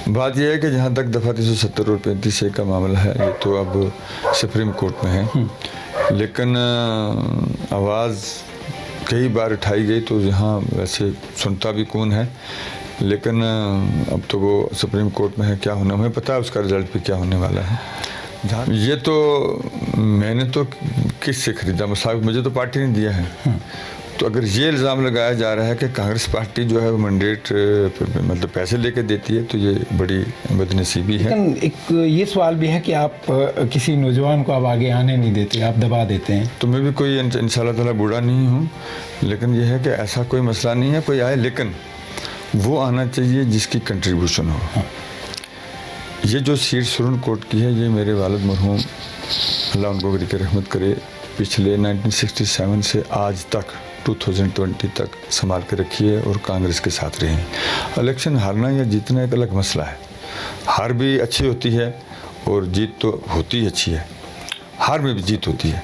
बात यह है कि जहाँ तक दफ़ा 370 और 35A का मामला है, ये तो अब सुप्रीम कोर्ट में है, लेकिन आवाज़ कई बार उठाई गई तो यहाँ वैसे सुनता भी कौन है, लेकिन अब तो वो सुप्रीम कोर्ट में है। क्या होना हमें पता है, उसका रिज़ल्ट भी क्या होने वाला है। ये तो मैंने तो किससे ख़रीदा मसाक, मुझे तो पार्टी ने दिया है। तो अगर ये इल्ज़ाम लगाया जा रहा है कि कांग्रेस पार्टी जो है वो मैंडेट मतलब पैसे लेके देती है, तो ये बड़ी बदनसीबी है। लेकिन एक ये सवाल भी है कि आप किसी नौजवान को आप आगे आने नहीं देते, आप दबा देते हैं। तो मैं भी कोई इंशाल्लाह ताला बूढ़ा नहीं हूँ, लेकिन ये है कि ऐसा कोई मसला नहीं है, कोई आए लेकिन वो आना चाहिए जिसकी कंट्रीब्यूशन हो। हाँ। ये जो सीट सुप्रीम कोर्ट की है, ये मेरे वालिद मरहूम अल्लाह उनको गरीक रहमत करे, पिछले 1967 से आज तक 2020 तक संभाल के रखी है और कांग्रेस के साथ रहे हैं। इलेक्शन हारना या जीतना एक अलग मसला है। हार भी अच्छी होती है और जीत तो होती ही अच्छी है, हार में भी जीत होती है।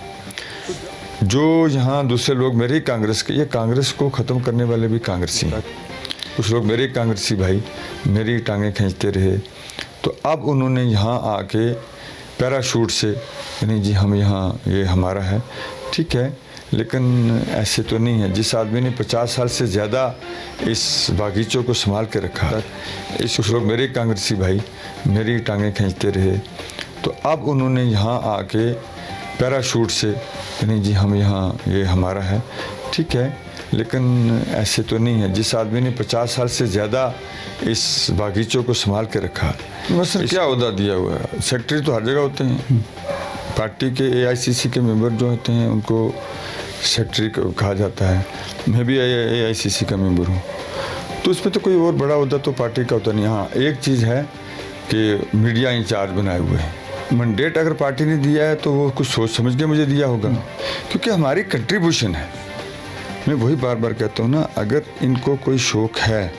जो यहाँ दूसरे लोग मेरे कांग्रेस के, ये कांग्रेस को ख़त्म करने वाले भी कांग्रेसी हैं। कुछ लोग मेरे कांग्रेसी भाई मेरी टांगें खींचते रहे, तो अब उन्होंने यहाँ आके पैराशूट से नहीं जी हम यहाँ, ये हमारा है, ठीक है, लेकिन ऐसे तो नहीं है। जिस आदमी ने 50 साल से ज़्यादा इस बागीचों को संभाल के रखा, इस कुछ लोग मेरे कांग्रेसी भाई मेरी टांगें खींचते रहे, तो अब उन्होंने यहाँ आके पैराशूट से नहीं जी हम यहाँ, ये हमारा है, ठीक है, लेकिन ऐसे तो नहीं है। जिस आदमी ने 50 साल से ज़्यादा इस बागीचों को संभाल के रखा, मसलन क्या ओहदा दिया हुआ है, सेक्रेटरी तो हर जगह होते हैं, पार्टी के AICC के मेंबर जो होते हैं उनको सेक्रेटरी कहा जाता है। मैं भी AICC का मेंबर हूँ, तो उसमें तो कोई और बड़ा ओहदा तो पार्टी का होता नहीं। हाँ, एक चीज़ है कि मीडिया इंचार्ज बनाए हुए हैं। मैंडेट अगर पार्टी ने दिया है तो वो कुछ सोच समझ के मुझे दिया होगा, क्योंकि हमारी कंट्रीब्यूशन है। मैं वही बार बार कहता हूँ ना, अगर इनको कोई शौक़ है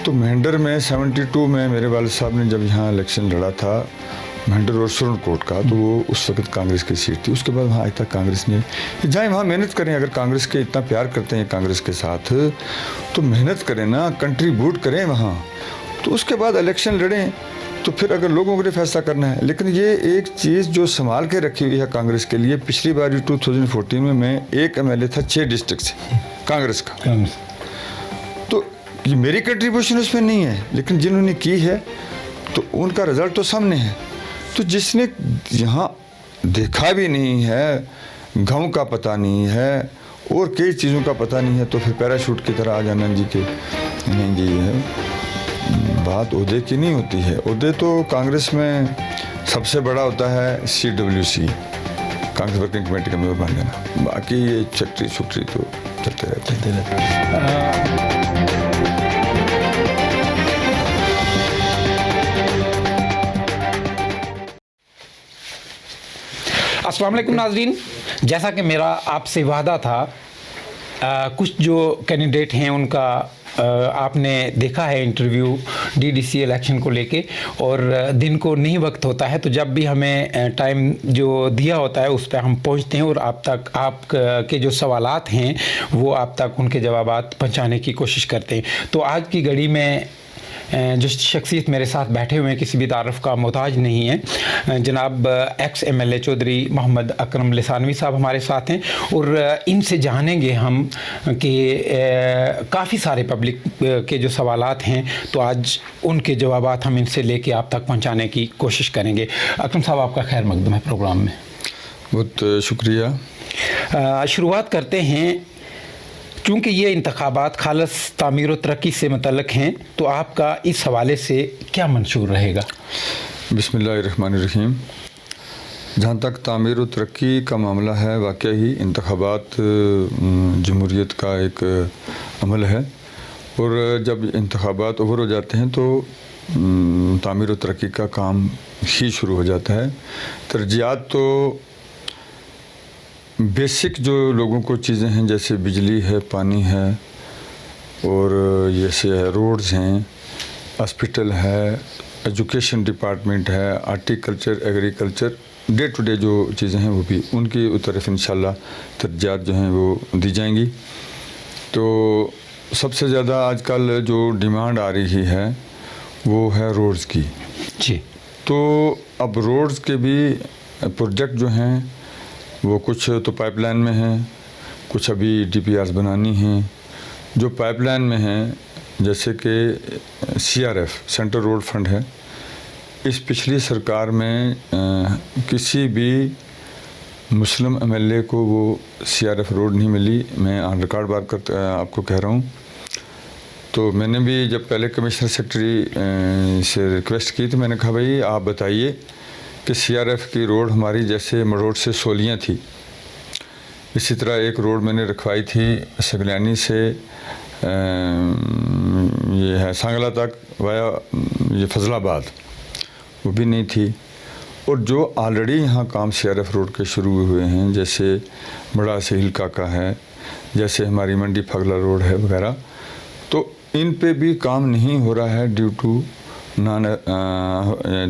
तो महेंद्र में 72 में मेरे वालिद साहब ने जब यहाँ इलेक्शन लड़ा था महेंद्र और सुप्रीम कोर्ट का, तो वो उस वक्त कांग्रेस की सीट थी। उसके बाद वहाँ आज तक कांग्रेस ने जाए वहाँ मेहनत करें। अगर कांग्रेस के इतना प्यार करते हैं कांग्रेस के साथ, तो मेहनत करें ना, कंट्रीब्यूट करें वहाँ, तो उसके बाद इलेक्शन लड़ें। तो फिर अगर लोगों को फैसला करना है, लेकिन ये एक चीज़ जो संभाल के रखी हुई है कांग्रेस के लिए, पिछली बार 2014 में मैं एक MLA था 6 डिस्ट्रिक्ट से कांग्रेस का, तो ये मेरी कंट्रीब्यूशन उसमें नहीं है, लेकिन जिन्होंने की है तो उनका रिजल्ट तो सामने है। तो जिसने यहाँ देखा भी नहीं है, गाँव का पता नहीं है और कई चीज़ों का पता नहीं है, तो फिर पैराशूट की तरह आ जाना जी के नहीं जी है। बात ओहदे की नहीं होती है। ओहदे तो कांग्रेस में सबसे बड़ा होता है CWC, कांग्रेस वर्किंग कमेटी का मेंबर बन जाना, बाकी ये सेक्रेटरी सुक्री तो चलते रहते हैं। अस्सलाम वालेकुम नाज़रीन, जैसा कि मेरा आपसे वादा था, कुछ जो कैंडिडेट हैं उनका आपने देखा है इंटरव्यू DDC इलेक्शन को लेके, और दिन को नहीं वक्त होता है, तो जब भी हमें टाइम जो दिया होता है उस पर हम पहुंचते हैं और आप तक आप के जो सवालात हैं वो आप तक उनके जवाबात पहुंचाने की कोशिश करते हैं। तो आज की घड़ी में जो शख्सियत मेरे साथ बैठे हुए हैं किसी भी तारफ़ का मोहताज नहीं है। जनाब एक्स MLA चौधरी मोहम्मद अकरम लिसानवी साहब हमारे साथ हैं, और इनसे जानेंगे हम कि काफ़ी सारे पब्लिक के जो सवालात हैं, तो आज उनके जवाबात हम इनसे लेके आप तक पहुंचाने की कोशिश करेंगे। अकरम साहब, आपका खैर मकदम है प्रोग्राम में। बहुत शुक्रिया। शुरुआत करते हैं, चूँकि ये इंतखाबात खालस तामीर व तरक्की से मुतल्लिक़ हैं, तो आपका इस हवाले से क्या मंशूर रहेगा? बिस्मिल्लाहिर्रहमानिर्रहीम। जहाँ तक तामीर व तरक्की का मामला है, वाकई ही इंतखाबात जमहूरियत का एक अमल है, और जब इंतखाबात ओवर हो जाते हैं तो तामीर व तरक्की का काम ही शुरू हो जाता है। तरजीहात तो बेसिक जो लोगों को चीज़ें हैं, जैसे बिजली है, पानी है, और जैसे रोड्स हैं, हॉस्पिटल है, एजुकेशन डिपार्टमेंट है, horticulture, agriculture, day to day जो चीज़ें हैं वो भी उनकी तरफ इंशाल्लाह तरजीहात जो हैं वो दी जाएंगी। तो सबसे ज़्यादा आजकल जो डिमांड आ रही है वो है रोड्स की। जी। तो अब रोड्स के भी प्रोजेक्ट जो हैं वो कुछ तो पाइपलाइन में हैं, कुछ अभी DPRs बनानी हैं। जो पाइपलाइन में हैं, जैसे कि CRF सेंट्रल रोड फंड है, इस पिछली सरकार में किसी भी मुस्लिम MLA को वो CRF रोड नहीं मिली। मैं ऑन रिकॉर्ड बात आपको कह रहा हूँ। तो मैंने भी जब पहले कमिश्नर सेक्रेटरी से रिक्वेस्ट की तो मैंने कहा भाई आप बताइए कि CRF की रोड हमारी जैसे मरोड़ से सोलियाँ थी, इसी तरह एक रोड मैंने रखवाई थी सगलानी से ये है सांगला तक वाया ये फजलाबाद, वो भी नहीं थी। और जो ऑलरेडी यहाँ काम CRF रोड के शुरू हुए हैं, जैसे बड़ा सहील काका है, जैसे हमारी मंडी फगला रोड है वगैरह, तो इन पे भी काम नहीं हो रहा है due to non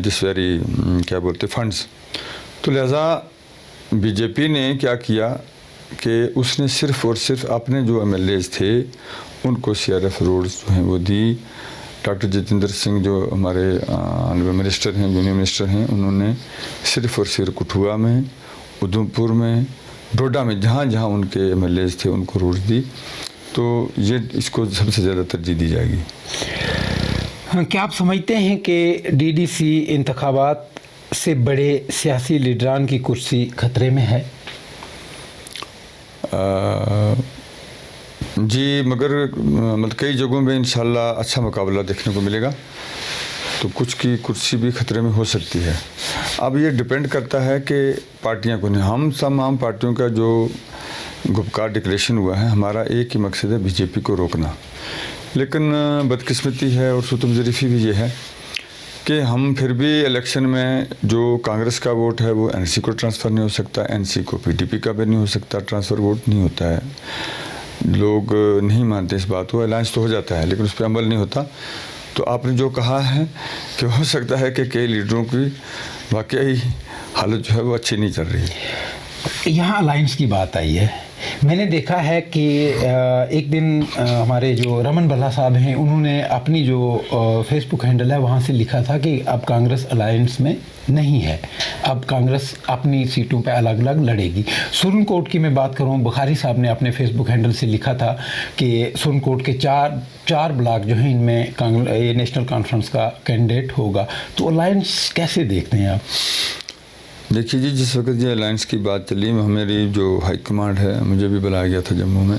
this very क्या बोलते फंड्स। तो लिहाजा BJP ने क्या किया कि उसने सिर्फ़ और सिर्फ अपने जो MLAs थे उनको CRF रोड्स जो हैं वो दी। डॉक्टर जितेंद्र सिंह जो हमारे मिनिस्टर हैं, यूनियन मिनिस्टर हैं, उन्होंने सिर्फ़ और सिर्फ कठुआ में, उधमपुर में, डोडा में, जहाँ जहाँ उनके MLAs थे उनको रोड्स दी। तो ये इसको सबसे ज़्यादा तरजीह दी जाएगी। हाँ, क्या आप समझते हैं कि DDC इंतखाबात से बड़े सियासी लीडरान की कुर्सी खतरे में है? जी, मगर मतलब कई जगहों में इंशाल्लाह अच्छा मुकाबला देखने को मिलेगा, तो कुछ की कुर्सी भी खतरे में हो सकती है। अब ये डिपेंड करता है कि पार्टियां कौन हैं। हम तमाम पार्टियों का जो गुपकार डिक्लेरेशन हुआ है, हमारा एक ही मकसद है BJP को रोकना। लेकिन बदकिस्मती है और सुतम ज़रीफ़ी भी ये है कि हम फिर भी इलेक्शन में जो कांग्रेस का वोट है वो NC को ट्रांसफ़र नहीं हो सकता, NC को PDP का भी नहीं हो सकता, ट्रांसफ़र वोट नहीं होता है। लोग नहीं मानते इस बात को, अलायंस तो हो जाता है लेकिन उस पर अमल नहीं होता। तो आपने जो कहा है कि हो सकता है कि कई लीडरों की वाकई हालत जो है वो अच्छी नहीं चल रही। यहाँ अलायंस की बात आई है। मैंने देखा है कि एक दिन हमारे जो रमन भल्ला साहब हैं, उन्होंने अपनी जो फेसबुक हैंडल है वहाँ से लिखा था कि अब कांग्रेस अलायंस में नहीं है, अब कांग्रेस अपनी सीटों पे अलग अलग लड़ेगी। सुरन कोट की मैं बात करूँ, बुखारी साहब ने अपने फेसबुक हैंडल से लिखा था कि सुरन कोट के चार ब्लॉक जो हैं इनमें ये नेशनल कॉन्फ्रेंस का कैंडिडेट होगा। तो अलायंस कैसे देखते हैं आप? देखिए जी, जिस वक्त ये अलायंस की बात चली, मेरी जो हाई कमांड है मुझे भी बुलाया गया था जम्मू में,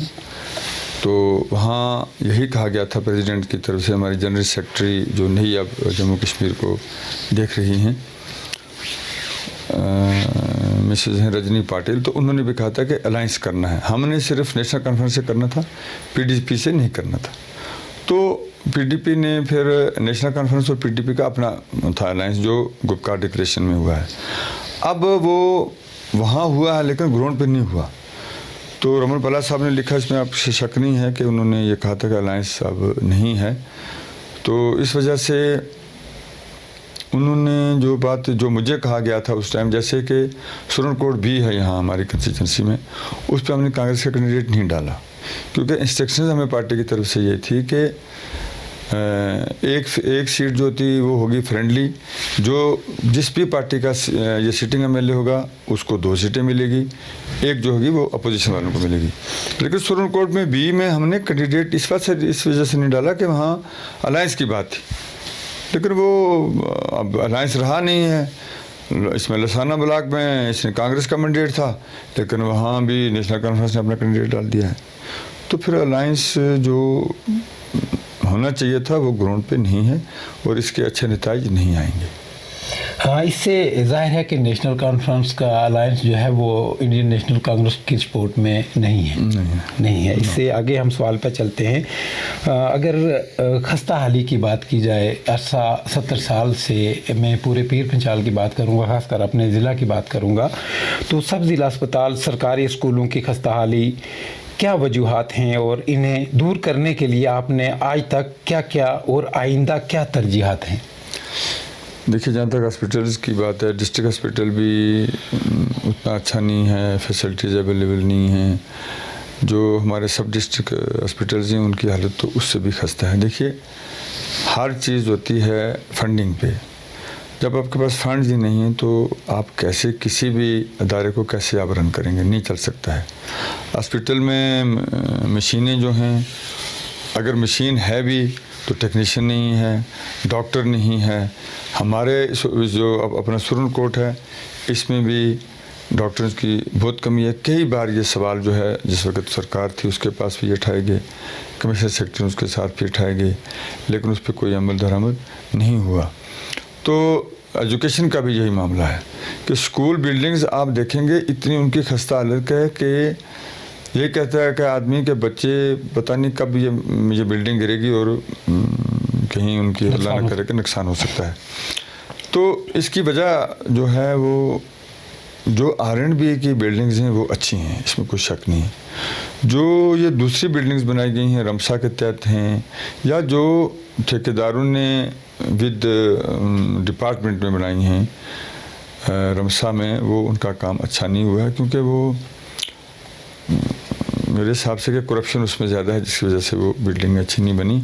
तो वहाँ यही कहा गया था प्रेसिडेंट की तरफ से, हमारी जनरल सेक्रेटरी जो नहीं अब जम्मू कश्मीर को देख रही हैं मिसेज हैं रजनी पाटिल, तो उन्होंने भी कहा था कि अलायंस करना है। हमने सिर्फ नेशनल कॉन्फ्रेंस से करना था, PDP से नहीं करना था। तो PDP ने फिर नेशनल कॉन्फ्रेंस और PDP का अपना था अलायंस जो गुपकार डिक्लेरेशन में हुआ है। अब वो वहाँ हुआ है लेकिन ग्राउंड पे नहीं हुआ। तो रमन भल्ला साहब ने लिखा, इसमें आपसे शक नहीं है कि उन्होंने ये कहा था कि अलायंस अब नहीं है। तो इस वजह से उन्होंने जो बात जो मुझे कहा गया था उस टाइम, जैसे कि सुरन कोट भी है यहाँ हमारी कंस्टिट्यूंसी में, उस पर हमने कांग्रेस का कैंडिडेट नहीं डाला क्योंकि इंस्ट्रक्शन हमें पार्टी की तरफ से ये थी कि एक सीट जो थी वो होगी फ्रेंडली, जो जिस भी पार्टी का ये सिटिंग MLA होगा उसको 2 सीटें मिलेगी, एक जो होगी वो अपोजिशन वालों को मिलेगी। लेकिन सुरन कोट में B में हमने कैंडिडेट इस वजह से नहीं डाला कि वहाँ अलायंस की बात थी, लेकिन वो अब अलायंस रहा नहीं है। इसमें लसाना ब्लॉक में इसने कांग्रेस का कैंडिडेट था, लेकिन वहाँ भी नेशनल कॉन्फ्रेंस ने अपना कैंडिडेट डाल दिया है। तो फिर अलायंस जो होना चाहिए था वो ग्राउंड पे नहीं है और इसके अच्छे नतीजे नहीं आएंगे। हाँ, इससे जाहिर है कि नेशनल कॉन्फ्रेंस का अलायंस जो है वो इंडियन नेशनल कांग्रेस की सपोर्ट में नहीं है। इससे आगे हम सवाल पर चलते हैं। अगर खस्ता हाली की बात की जाए, अरसा 70 साल से मैं पूरे पीर पंचाल की बात करूँगा, ख़ासकर अपने ज़िला की बात करूँगा, तो सब ज़िला अस्पताल, सरकारी स्कूलों की खस्ता हाली क्या वजूहात हैं और इन्हें दूर करने के लिए आपने आज तक क्या क्या और आइंदा क्या तरजीहात हैं? देखिए, जहाँ तक हॉस्पिटल्स की बात है, डिस्ट्रिक्ट हॉस्पिटल भी उतना अच्छा नहीं है, फैसिलिटीज़ अवेलेबल नहीं हैं। जो हमारे सब डिस्ट्रिक्ट हॉस्पिटल्स हैं उनकी हालत तो उससे भी खस्ता है। देखिए, हर चीज़ होती है फंडिंग पे। जब आपके पास फंड ही नहीं है तो आप कैसे किसी भी अदारे को कैसे आप रन करेंगे, नहीं चल सकता है। हॉस्पिटल में मशीनें जो हैं, अगर मशीन है भी तो टेक्नीशियन नहीं है, डॉक्टर नहीं है। हमारे जो अपना सुरन कोट है इसमें भी डॉक्टर्स की बहुत कमी है। कई बार ये सवाल जो है जिस वक्त सरकार थी उसके पास भी उठाए गए, कमिश्नर सेक्रेटरी उसके साथ भी उठाए गए, लेकिन उस पर कोई अमल दरामद नहीं हुआ। तो एजुकेशन का भी यही मामला है कि स्कूल बिल्डिंग्स आप देखेंगे इतनी उनकी खस्ता हालत है कि ये कहता है कि आदमी के बच्चे पता नहीं कब ये बिल्डिंग गिरेगी और कहीं उनकी अल्लाह न करे कि नुकसान हो सकता है। तो इसकी वजह जो है वो जो R&B की बिल्डिंग्स हैं वो अच्छी हैं, इसमें कोई शक नहीं है। जो ये दूसरी बिल्डिंग्स बनाई गई हैं रमसा के तहत हैं या जो ठेकेदारों ने विद डिपार्टमेंट में बनाई हैं रमसा में, वो उनका काम अच्छा नहीं हुआ है क्योंकि वो मेरे हिसाब से कि करप्शन उसमें ज़्यादा है जिसकी वजह से वो बिल्डिंग अच्छी नहीं बनी।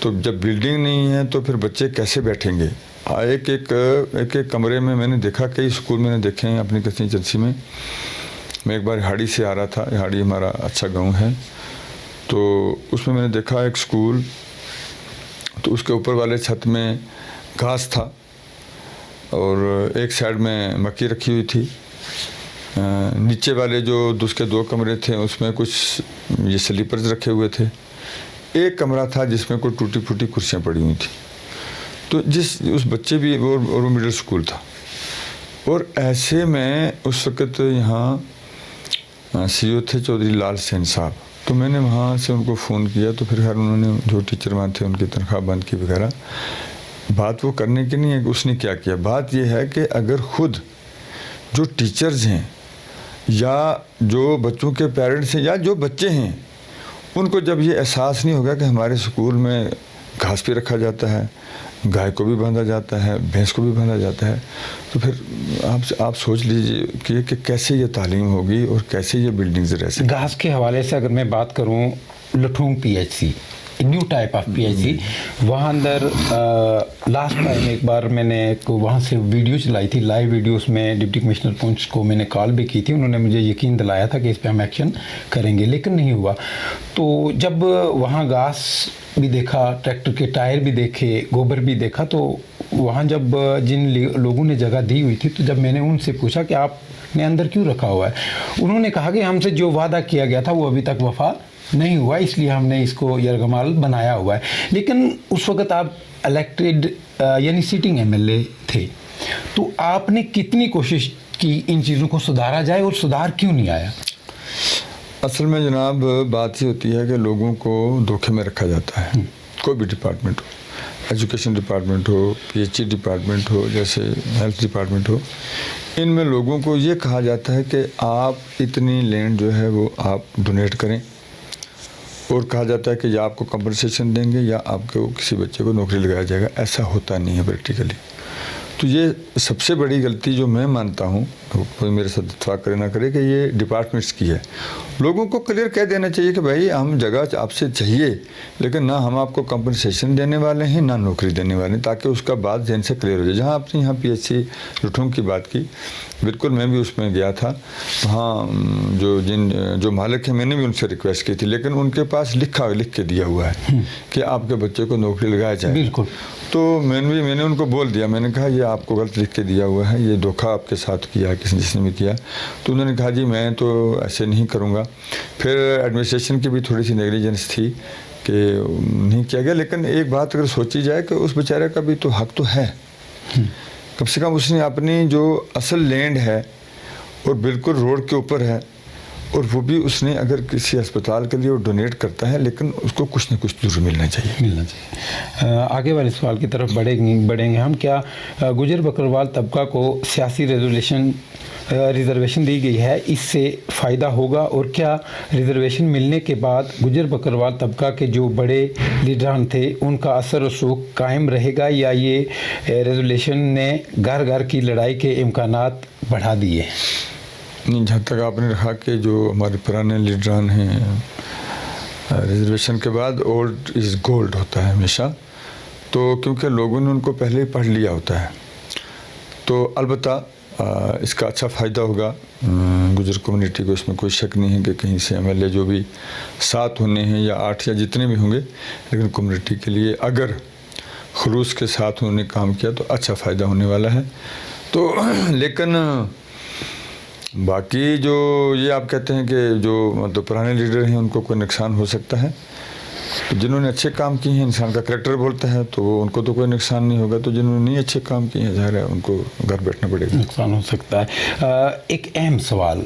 तो जब बिल्डिंग नहीं है तो फिर बच्चे कैसे बैठेंगे? एक कमरे में मैंने देखा, कई स्कूल मैंने देखे हैं अपनी कंस्टिट्यूंसी में। मैं एक बार हाड़ी से आ रहा था, हाड़ी हमारा अच्छा गांव है, तो उसमें मैंने देखा एक स्कूल, तो उसके ऊपर वाले छत में घास था और एक साइड में मक्की रखी हुई थी। नीचे वाले जो उसके 2 कमरे थे उसमें कुछ ये स्लीपर्स रखे हुए थे। एक कमरा था जिसमें कोई टूटी फूटी कुर्सियाँ पड़ी हुई थी। तो उस बच्चे भी वो मिडिल स्कूल था। और ऐसे में उस वक़्त यहाँ CEO थे चौधरी लाल सेन साहब। तो मैंने वहाँ से उनको फ़ोन किया, तो फिर खैर उन्होंने जो टीचर वहाँ थे उनकी तनख्वाह बंद की वगैरह। बात वो करने की नहीं है कि उसने क्या किया, बात ये है कि अगर ख़ुद जो टीचर्स हैं या जो बच्चों के पेरेंट्स हैं या जो बच्चे हैं, उनको जब ये एहसास नहीं होगा कि हमारे स्कूल में घास भी रखा जाता है, गाय को भी बांधा जाता है, भैंस को भी बांधा जाता है, तो फिर आप सोच लीजिए कि कैसे ये तालीम होगी और कैसे ये बिल्डिंग्स रह सकती। घास के हवाले से अगर मैं बात करूं, लठूंग PHC, new type of PHC, वहाँ अंदर लास्ट टाइम एक बार मैंने वहाँ से वीडियो चलाई थी, लाइव वीडियोस में डिप्टी कमिश्नर पुंछ को मैंने कॉल भी की थी। उन्होंने मुझे यकीन दिलाया था कि इस पे हम एक्शन करेंगे, लेकिन नहीं हुआ। तो जब वहाँ घास भी देखा, ट्रैक्टर के टायर भी देखे, गोबर भी देखा, तो वहाँ जब जिन लोगों ने जगह दी हुई थी, तो जब मैंने उनसे पूछा कि आपने अंदर क्यों रखा हुआ है, उन्होंने कहा कि हमसे जो वादा किया गया था वो अभी तक वफा नहीं हुआ, इसलिए हमने इसको यरगमाल बनाया हुआ है। लेकिन उस वक्त आप इलेक्टेड यानी सिटिंग MLA थे, तो आपने कितनी कोशिश की इन चीज़ों को सुधारा जाए और सुधार क्यों नहीं आया? असल में जनाब बात ही होती है कि लोगों को धोखे में रखा जाता है। कोई भी डिपार्टमेंट हो, एजुकेशन डिपार्टमेंट हो, PHC डिपार्टमेंट हो, जैसे हेल्थ डिपार्टमेंट हो, इनमें लोगों को ये कहा जाता है कि आप इतनी लैंड जो है वो आप डोनेट करें, और कहा जाता है कि या आपको कंपनसेशन देंगे या आपको किसी बच्चे को नौकरी लगाया जाएगा। ऐसा होता नहीं है प्रैक्टिकली। तो ये सबसे बड़ी गलती जो मैं मानता हूँ, कोई मेरे साथ इत्तेफाक करे ना करे, कि ये डिपार्टमेंट्स की है। लोगों को क्लियर कह देना चाहिए कि भाई हम जगह आपसे चाहिए, लेकिन ना हम आपको कंपनसेशन देने वाले हैं ना नौकरी देने वाले हैं, ताकि उसका बात जहन से क्लियर हो जाए। जहाँ आपने यहाँ PHC लठूंग की बात की, बिल्कुल मैं भी उसमें गया था। वहाँ जो मालिक हैं, मैंने भी उनसे रिक्वेस्ट की थी, लेकिन उनके पास लिख के दिया हुआ है कि आपके बच्चे को नौकरी लगाया जाए। बिल्कुल। तो मैंने उनको बोल दिया, मैंने कहा ये आपको गलत लिख के दिया हुआ है, ये धोखा आपके साथ किया है जिसने भी किया। तो उन्होंने कहा जी मैं तो ऐसे नहीं करूँगा। फिर एडमिनिस्ट्रेशन की भी थोड़ी सी नेग्लिजेंस थी कि नहीं किया गया। लेकिन एक बात अगर सोची जाए कि उस बेचारे का भी तो हक तो है, कम से कम उसने अपनी जो असल लैंड है और बिल्कुल रोड के ऊपर है, और वो भी उसने अगर किसी अस्पताल के लिए वो डोनेट करता है, लेकिन उसको कुछ न कुछ जरूर मिलना चाहिए। आगे वाले सवाल की तरफ बढ़ेंगे हम। क्या गुजर बकरवाल तबका को सियासी रिजर्वेशन दी गई है, इससे फ़ायदा होगा? और क्या रिजर्वेशन मिलने के बाद गुजर बकरवाल तबका के जो बड़े लीडरान थे उनका असर रसूख कायम रहेगा, या ये रेजोल्यूशन ने घर घर की लड़ाई के इम्कानात बढ़ा दिए? नहीं, जहाँ तक आपने रखा कि जो हमारे पुराने लीडरान हैं, रिजर्वेशन के बाद ओल्ड इज़ गोल्ड होता है हमेशा। तो क्योंकि लोगों ने उनको पहले ही पढ़ लिया होता है, तो अलबत्ता इसका अच्छा फ़ायदा होगा गुजर कम्युनिटी को, इसमें कोई शक नहीं है कि कहीं से एमएलए जो भी 7 होने हैं या 8 या जितने भी होंगे, लेकिन कम्युनिटी के लिए अगर खुलूस के साथ उन्होंने काम किया तो अच्छा फ़ायदा होने वाला है। तो लेकिन बाकी जो ये आप कहते हैं कि जो मतलब पुराने लीडर हैं उनको कोई नुकसान हो सकता है, तो जिन्होंने अच्छे काम किए हैं, इंसान का करैक्टर बोलता है, तो वो उनको तो कोई नुकसान नहीं होगा। तो जिन्होंने नहीं अच्छे काम किए हैं, ज़ाहिर है उनको घर बैठना पड़ेगा, नुकसान हो सकता है। एक अहम सवाल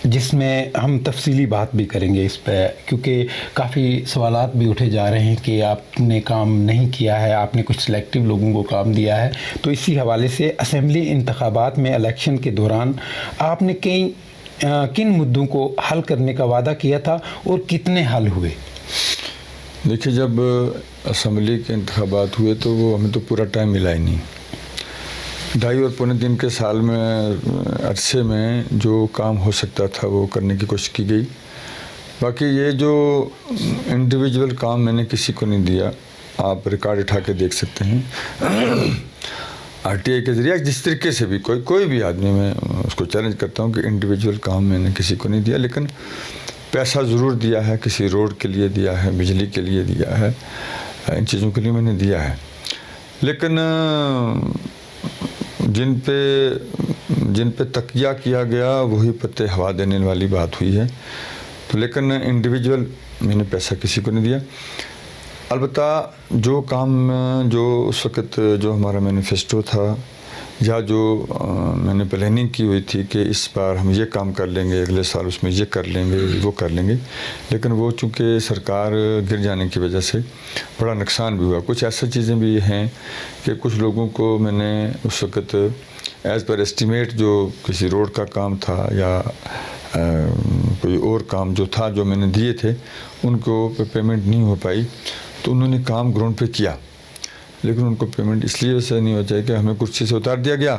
जिसमें हम तफसीली बात भी करेंगे इस पे, क्योंकि काफ़ी सवालात भी उठे जा रहे हैं कि आपने काम नहीं किया है, आपने कुछ सिलेक्टिव लोगों को काम दिया है। तो इसी हवाले से असेंबली इंतखाबात में इलेक्शन के दौरान आपने किन मुद्दों को हल करने का वादा किया था और कितने हल हुए? देखिए, जब असम्बली के इंतखाबात हुए तो वो हमें तो पूरा टाइम मिला ही नहीं। 2.5 और पौने 3 के साल में अरसे में जो काम हो सकता था वो करने की कोशिश की गई। बाकी ये जो इंडिविजुअल काम मैंने किसी को नहीं दिया, आप रिकॉर्ड उठा के देख सकते हैं। आरटीआई के ज़रिए जिस तरीके से भी कोई भी आदमी, मैं उसको चैलेंज करता हूँ कि इंडिविजुअल काम मैंने किसी को नहीं दिया, लेकिन पैसा ज़रूर दिया है, किसी रोड के लिए दिया है, बिजली के लिए दिया है, इन चीज़ों के लिए मैंने दिया है। लेकिन जिन पे तकिया किया गया वही पत्ते हवा देने वाली बात हुई है। तो लेकिन इंडिविजुअल मैंने पैसा किसी को नहीं दिया। अलबत्ता जो काम जो उस वक़्त जो हमारा मैनिफेस्टो था या जो मैंने प्लानिंग की हुई थी कि इस बार हम ये काम कर लेंगे, अगले साल उसमें ये कर लेंगे, वो कर लेंगे, लेकिन वो चूँकि सरकार गिर जाने की वजह से बड़ा नुकसान भी हुआ। कुछ ऐसी चीज़ें भी हैं कि कुछ लोगों को मैंने उस वक़्त एज़ पर एस्टिमेट जो किसी रोड का काम था या कोई और काम जो था जो मैंने दिए थे उनको पेमेंट नहीं हो पाई, तो उन्होंने काम ग्राउंड पे किया, लेकिन उनको पेमेंट इसलिए वैसे नहीं हो चाहिए कि हमें कुर्सी से उतार दिया गया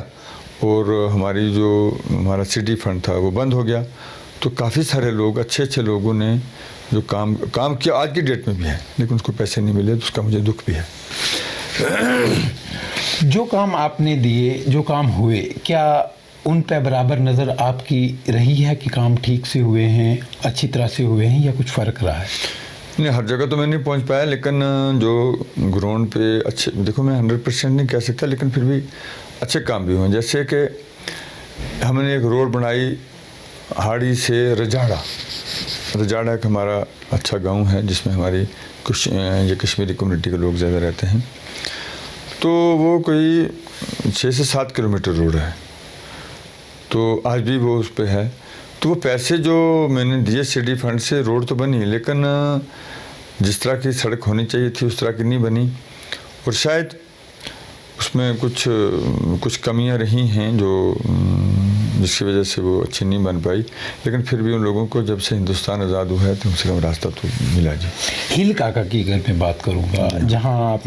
और हमारा सिटी फंड था वो बंद हो गया। तो काफ़ी सारे लोग, अच्छे लोगों ने जो काम किया आज की डेट में भी है, लेकिन उसको पैसे नहीं मिले, तो उसका मुझे दुख भी है। जो काम आपने दिए, जो काम हुए, क्या उन पर बराबर नज़र आपकी रही है कि काम ठीक से हुए हैं, अच्छी तरह से हुए हैं, या कुछ फ़र्क रहा है? नहीं, हर जगह तो मैं नहीं पहुंच पाया, लेकिन जो ग्राउंड पे अच्छे, देखो मैं 100% नहीं कह सकता, लेकिन फिर भी अच्छे काम भी हुए। जैसे कि हमने एक रोड बनाई हाड़ी से रजाड़ा एक हमारा अच्छा गांव है जिसमें हमारी कुछ ये कश्मीरी कम्युनिटी के लोग ज़्यादा रहते हैं। तो वो कोई 6 से 7 किलोमीटर रोड है, तो आज भी वो उस पर है। तो वो पैसे जो मैंने दिए सिटी फंड से, रोड तो बनी, लेकिन जिस तरह की सड़क होनी चाहिए थी उस तरह की नहीं बनी, और शायद उसमें कुछ कमियां रही हैं जो जिसकी वजह से वो अच्छी नहीं बन पाई। लेकिन फिर भी उन लोगों को जब से हिंदुस्तान आज़ाद हुआ है तो कम से कम रास्ता तो मिला जी। हिल काका की अगर मैं बात करूँगा, जहाँ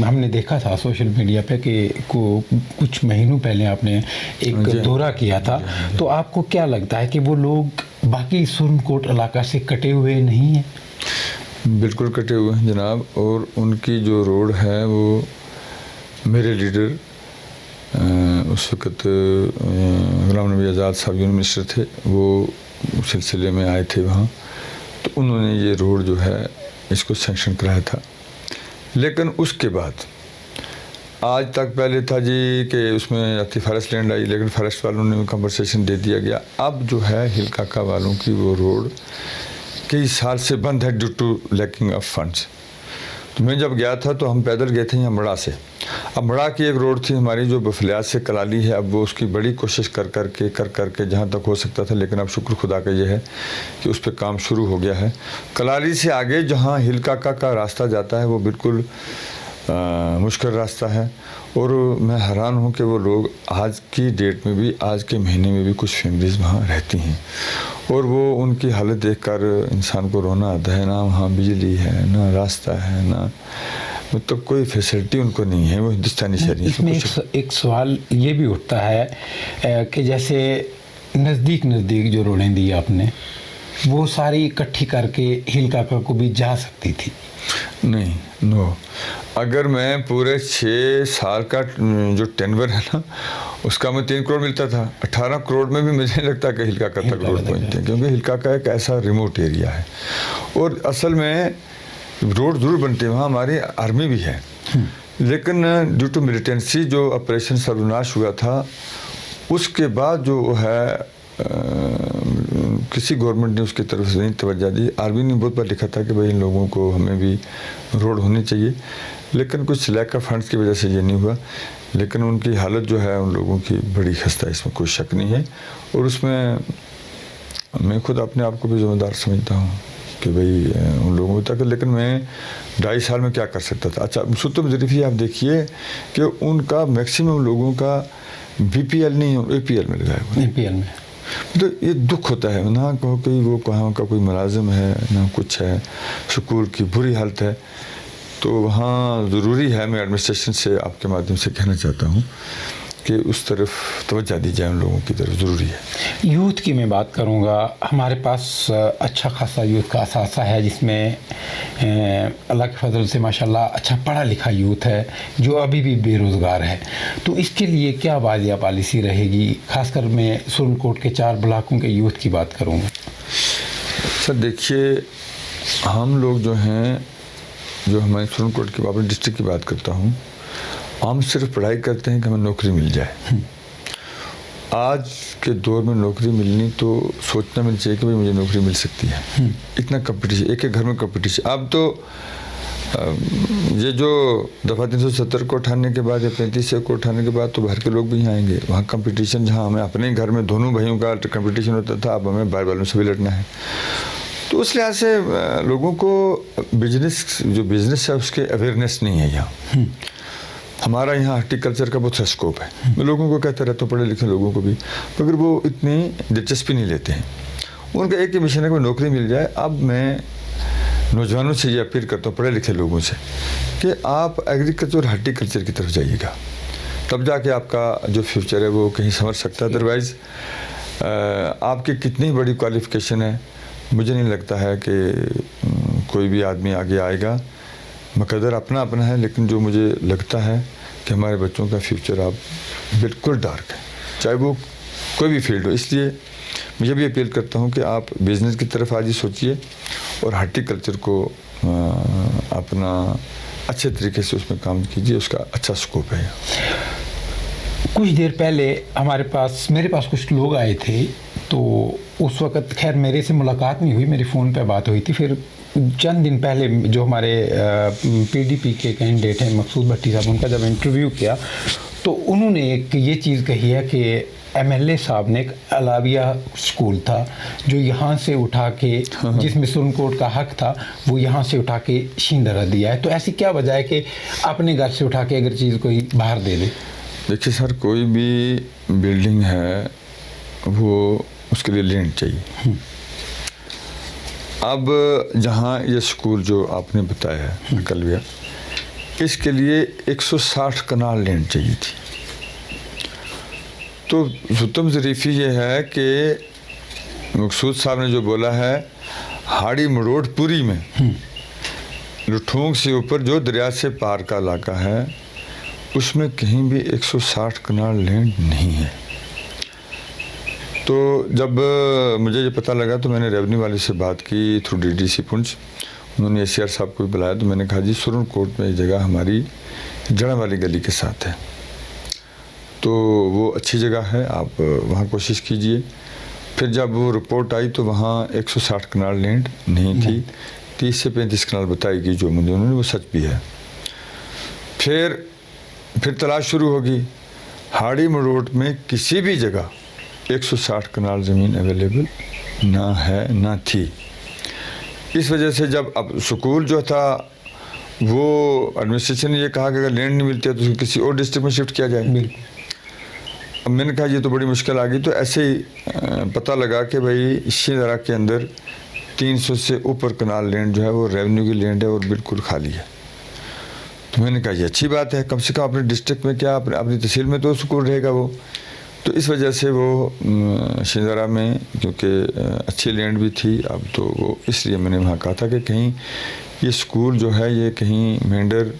हमने देखा था सोशल मीडिया पे कि कुछ महीनों पहले आपने एक दौरा किया था, तो आपको क्या लगता है कि वो लोग बाकी सुरनकोट इलाका से कटे हुए नहीं हैं? बिल्कुल कटे हुए हैं जनाब, और उनकी जो रोड है वो मेरे लीडर उस वक़्त गुलाम नबी आज़ाद साहब यूनियन मिनिस्टर थे, वो सिलसिले में आए थे वहाँ, तो उन्होंने ये रोड जो है इसको सैंक्शन कराया था। लेकिन उसके बाद आज तक पहले था जी कि उसमें आती फॉरेस्ट लैंड आई, लेकिन फॉरेस्ट वालों ने कंपनसेशन दे दिया गया। अब जो है हिल काका वालों की वो रोड कई साल से बंद है due to lacking of funds. तो मैं जब गया था तो हम पैदल गए थे यहाँ मड़ा से। अब मड़ा की एक रोड थी हमारी जो बफलियात से कलाली है, अब वो उसकी बड़ी कोशिश कर करके जहाँ तक हो सकता था, लेकिन अब शुक्र खुदा का ये है कि उस पर काम शुरू हो गया है। कलाली से आगे जहाँ हिल काका का रास्ता जाता है वो बिल्कुल मुश्किल रास्ता है, और मैं हैरान हूँ कि वो लोग आज की डेट में भी, आज के महीने में भी कुछ फैमिलीज़ वहाँ रहती हैं, और वो उनकी हालत देखकर इंसान को रोना आता है। ना वहाँ बिजली है, ना रास्ता है, ना मतलब कोई फैसिलिटी उनको नहीं है। वो हिंदुस्तानी शहरी। इसमें एक सवाल ये भी उठता है कि जैसे नज़दीक जो रोडें दी आपने, वो सारी इकट्ठी करके हिल काका को भी जा सकती थी? नहीं, नो। अगर मैं पूरे 6 साल का जो टेनवर है ना, उसका मैं 3 करोड़ मिलता था, 18 करोड़ में भी मुझे नहीं लगता कि हिलका तक रोड पहुँचते हैं, क्योंकि हिलका का एक ऐसा रिमोट एरिया है और असल में रोड जरूर बनते हैं, वहाँ हमारी आर्मी भी है, लेकिन ड्यू टू मिलिटेंसी जो ऑपरेशन सर्वनाश हुआ था उसके बाद जो है किसी गवर्नमेंट ने उसकी तरफ से नहीं तवज्जो दी। आर्मी ने बहुत बार लिखा था कि भाई इन लोगों को हमें भी रोड होनी चाहिए, लेकिन कुछ लैक ऑफ फंड्स की वजह से ये नहीं हुआ। लेकिन उनकी हालत जो है उन लोगों की बड़ी खस्ता है, इसमें कोई शक नहीं है और उसमें मैं खुद अपने आप को भी जिम्मेदार समझता हूँ कि भाई उन लोगों तक, लेकिन मैं 2.5 साल में क्या कर सकता था। अच्छा सुतम ज़रीफ़ी आप देखिए कि उनका मैक्सिमम लोगों का BPL नहीं APL मिल गया है, APL में तो ये दुख होता है ना, कहो कि वो कहाँ का कोई मुलाजिम है ना कुछ है, स्कूल की बुरी हालत है, तो वहाँ ज़रूरी है, मैं एडमिनिस्ट्रेशन से आपके माध्यम से कहना चाहता हूँ कि उस तरफ तवज्जो दी जाए, उन लोगों की तरफ ज़रूरी है। यूथ की मैं बात करूँगा, हमारे पास अच्छा खासा यूथ का असासा है जिसमें अल्लाह के फजल से माशाल्लाह अच्छा पढ़ा लिखा यूथ है जो अभी भी बेरोज़गार है, तो इसके लिए क्या वाजिया पॉलिसी रहेगी? खासकर मैं सुरनकोट के 4 ब्लॉकों के यूथ की बात करूँगा। सर देखिए, हम लोग जो हैं, जो हमारे सुरनकोट की अपने डिस्ट्रिक्ट की बात करता हूँ, हम सिर्फ पढ़ाई करते हैं कि हमें नौकरी मिल जाए। आज के दौर में नौकरी मिलनी तो सोचना मिलना चाहिए कि भाई मुझे नौकरी मिल सकती है, इतना कंपटीशन, एक घर में कंपटीशन। अब तो ये जो दफ़ा 370 को उठाने के बाद या 35 को उठाने के बाद तो बाहर के लोग भी यहाँ आएंगे। वहाँ कंपटीशन, जहाँ हमें अपने घर में दोनों भाइयों का कंपटीशन होता था, अब हमें बाहर वालों से भी लड़ना है। तो उस लिहाज से लोगों को बिजनेस है उसके अवेयरनेस नहीं है यहाँ। हमारा यहाँ हॉर्टिकल्चर का बहुत सा स्कोप है, मैं लोगों को कहता रहता हूँ, पढ़े लिखे लोगों को भी, मगर वो इतनी दिलचस्पी नहीं लेते हैं। उनका एक ही मिशन है कि नौकरी मिल जाए। अब मैं नौजवानों से ये अपील करता हूँ, पढ़े लिखे लोगों से, कि आप एग्रीकल्चर और हॉर्टिकल्चर की तरफ जाइएगा, तब जाके आपका जो फ्यूचर है वो कहीं समझ सकता है। अदरवाइज़ आपकी कितनी बड़ी क्वालिफ़िकेशन है, मुझे नहीं लगता है कि कोई भी आदमी आगे आएगा। मकदर अपना अपना है, लेकिन जो मुझे लगता है कि हमारे बच्चों का फ्यूचर अब बिल्कुल डार्क है, चाहे वो कोई भी फील्ड हो। इसलिए मुझे भी अपील करता हूँ कि आप बिज़नेस की तरफ आज ही सोचिए और हॉर्टिकल्चर को अपना अच्छे तरीके से उसमें काम कीजिए, उसका अच्छा स्कोप है। कुछ देर पहले मेरे पास कुछ लोग आए थे, तो उस वक़्त खैर मेरे से मुलाकात नहीं हुई, मेरी फ़ोन पे बात हुई थी। फिर चंद दिन पहले जो हमारे PDP के कैंडिडेट हैं मकसूद भट्टी साहब, उनका जब इंटरव्यू किया तो उन्होंने एक ये चीज़ कही है कि MLA साहब ने एक अलाविया स्कूल था जो यहाँ से उठा के, जिसमें सुरनकोट का हक था, वो यहाँ से उठा के शिंदरा दिया है। तो ऐसी क्या वजह है कि अपने घर से उठा के अगर चीज़ कोई बाहर दे दे? देखिए सर, कोई भी बिल्डिंग है वो उसके लिए लैंड चाहिए। अब जहाँ ये स्कूल जो आपने बताया है कलविया, इसके लिए 160 कनाल लैंड चाहिए थी। तो सुतम ज़रीफ़ी ये है कि मकसूद साहब ने जो बोला है, हाड़ी मरोड़ पुरी में लुठोंग से ऊपर जो दरिया से पार का इलाका है, उसमें कहीं भी 160 कनाल लैंड नहीं है। तो जब मुझे ये पता लगा तो मैंने रेवेन्यू वाले से बात की थ्रू DDC पुंछ, उन्होंने ACR साहब को भी बुलाया। तो मैंने कहा जी सुरनकोट में ये जगह हमारी जड़ा वाली गली के साथ है, तो वो अच्छी जगह है, आप वहाँ कोशिश कीजिए। फिर जब वो रिपोर्ट आई तो वहाँ 160 कनाल लैंड नहीं थी, 30 से 35 कनाल बताई गई, जो मुझे उन्होंने वो सच भी है। फिर तलाश शुरू होगी, हाड़ी मरोड़ में किसी भी जगह 160 कनाल ज़मीन अवेलेबल ना है ना थी। इस वजह से जब अब स्कूल जो था वो एडमिनिस्ट्रेशन ने ये कहा कि अगर लैंड नहीं मिलती है तो उसको किसी और डिस्ट्रिक्ट में शिफ्ट किया जाए। अब मैंने कहा ये तो बड़ी मुश्किल आ गई। तो ऐसे ही पता लगा कि भाई शिंदरा के अंदर 300 से ऊपर कनाल लैंड जो है वो रेवेन्यू की लैंड है और बिल्कुल खाली है। तो मैंने कहा ये अच्छी बात है, कम से कम अपने डिस्ट्रिक्ट में क्या अपनी तहसील में तो स्कूल रहेगा वो। तो इस वजह से वो शिंदरा में क्योंकि अच्छी लैंड भी थी, अब तो वो इसलिए मैंने वहाँ कहा था कि कहीं ये स्कूल जो है ये कहीं मेंढर